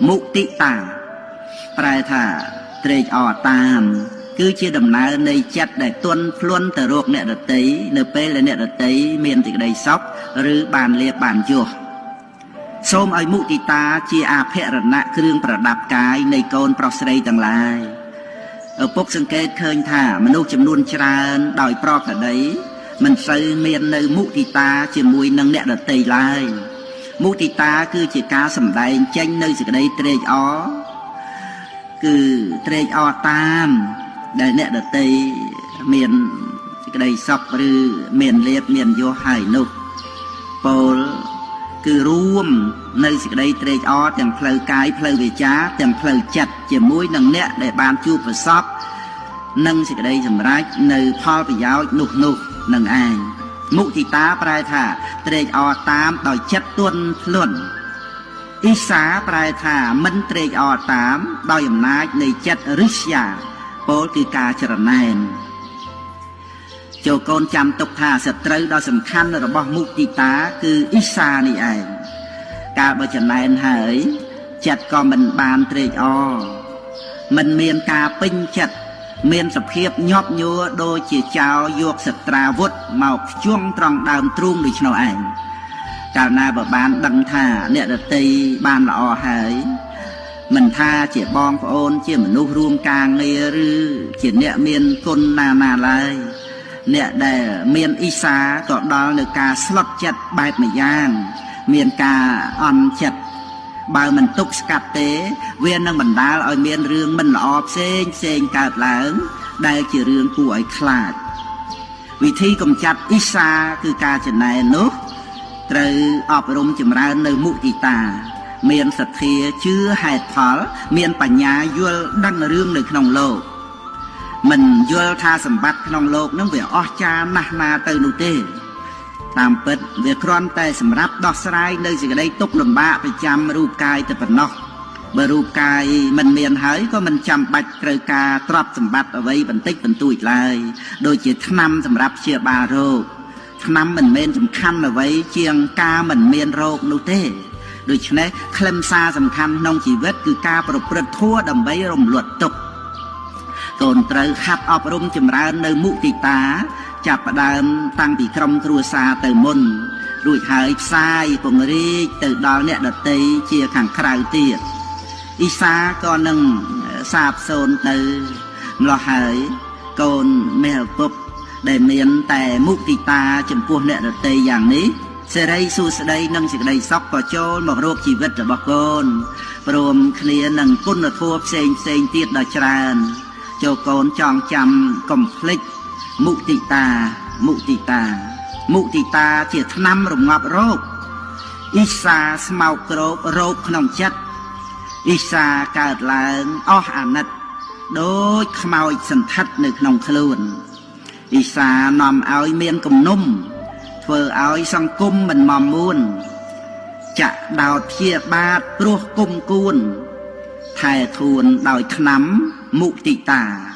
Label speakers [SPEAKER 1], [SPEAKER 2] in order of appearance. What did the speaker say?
[SPEAKER 1] មុទិតាប្រែថាត្រេកអរតាមគឺជាដំណើរនៃចិត្តដែលទន់ភ្លន់ទៅរកអ្នកដទៃនៅពេលដែលអ្នកដទៃមានសេចក្តីសុខឬបានលៀបបានយសសូមឲ្យមុទិតាជាអភរណៈគ្រឿងប្រដាប់កាយនៃកូនប្រុសស្រីទាំងឡាយឪពុកសង្កេតឃើញថាមនុស្សចំនួនច្រើនដោយប្រក្រតីមិនសូវមាននៅមុទិតាជាមួយនឹងអ្នកដទៃឡើយមុទិតាគឺជាការសម្ដែងចេញនៅសេចក្តីត្រេកអរគឺត្រេកអរតាមដែលអ្នកដទៃមានសេចក្តីសុខឬមានលៀបមានយសហើយនោះពោលគឺរួមនៅសេចក្តីត្រេកអរទាំងផ្លូវកាយផ្លូវវាចាទាំងផ្លូវចិត្តជាមួយនឹងអ្នកដែលបានជួបប្រសពនិងសេចក្តីសម្រេចនៅផលប្រយោជន៍នោះនឹងឯងមុទិតាប្រែថាត្រេកអរតាមដោយចិត្តទន់ភ្លន់អ៊ីសាប្រែថាមិនត្រេកអរតាមដោយអំណាចនៃចិត្តរិស្យាពោលគឺការច្រណែនចូលកូនចាំទុកថាសត្រូវដ៏សំខាន់របស់មុទិតាគឺអ៊ីសានេះឯងកាលបើច្រណែនហើយចិត្តក៏មិនបានត្រេកអរមិនមានការពេញចិត្តមានសភាពញាប់ញ័រដូចជាចោរយកសត្រាវុធមកខ្ជង់ត្រង់ដើមទ្រូងដូច្នោះឯងកាលណាបើបានដឹងថាអ្នកដទៃបានល្អហើយមិនថាជាបងប្អូនជាមនុស្សរួមការងារឬជាអ្នកមានគុណណាឡើយអ្នកដែលមានអ៊ីសាក៏ដល់នៅការស្លុតចិត្តបែបម្យ៉ាងមានការអន់ចិត្តបើមិនទុកស្កាត់ទេវានឹងបណ្ដាលឲ្យមានរឿងមិនល្អផ្សេងកើតឡើងដែលជារឿងគួរឲ្យខ្លាចវិធីកម្ចាត់អ៊ីសាគឺការចំណែននោះត្រូវអប់រំចម្រើននៅមុទិតាមានសទ្ធាជឿហេតុផលមានបញ្ញាយល់ដឹងរឿងនៅក្នុងលោកមិនយល់ថាសម្បត្តិក្នុងលោកនឹងវាអស្ចារ្យណាស់ណាទៅនោះទេតាមពិតវាគ្រាន់តែសម្រាប់ដោះស្រាយនៅសេចក្តីទុក្ខលំបាកប្រចាំរូបកាយតែប៉ុណ្ណោះបើរូបកាយមិនមានហើយក៏មិនចាំបាច់ត្រូវការទ្រព្យសម្បត្តិអ្វីបន្តិចបន្តួចឡើយដូចជាថ្នាំសម្រាប់ព្យាបាលរោគថ្នាំមិនមែនសំខាន់អ្វីជាងការមិនមានរោគនោះទេដូច្នេះខ្លឹមសារសំខាន់ក្នុងជីវិតគឺការប្រព្រឹត្តធម៌ដើម្បីរំលត់ទុក្ខកូនត្រូវហាត់អប់រំចម្រើននៅមុទិតាចាប់ផ្ដើមតាំងពីក្រុមគ្រួសារទៅមុនរួចហើយផ្សាយពង្រីកទៅដល់អ្នកដទៃជាខាងក្រៅទៀតអ៊ីសាក៏នឹងសាបសូន្យទៅម្លោះហើយកូនមេឪពុកដែលមានតែមុទិតាចំពោះអ្នកដទៃយ៉ាងនេះសេរីសួស្តីនិងសេចក្តីសុខក៏ចូលមករកជីវិតរបស់កូនព្រមគ្នានឹងគុណធម៌ផ្សេងទៀតដ៏ច្រើនចូលកូនចងចាំកុំភ្លេចមុទិតាជាថ្នាំរងាប់រោគអ៊ីសាស្មោកគ្រោករោគក្នុងចិត្តអ៊ីសាកើតឡើងអស់អាណិតដូចខ្មោចសន្ធិដ្ឋនៅក្នុងខ្លួនអ៊ីសានាំឲ្យមានគំនុំធ្វើឲ្យសង្គមមិនមមួនចាក់ដោតព្យាបាទព្រោះគុំគួនថែធួនដោយថ្នាំមុទិតា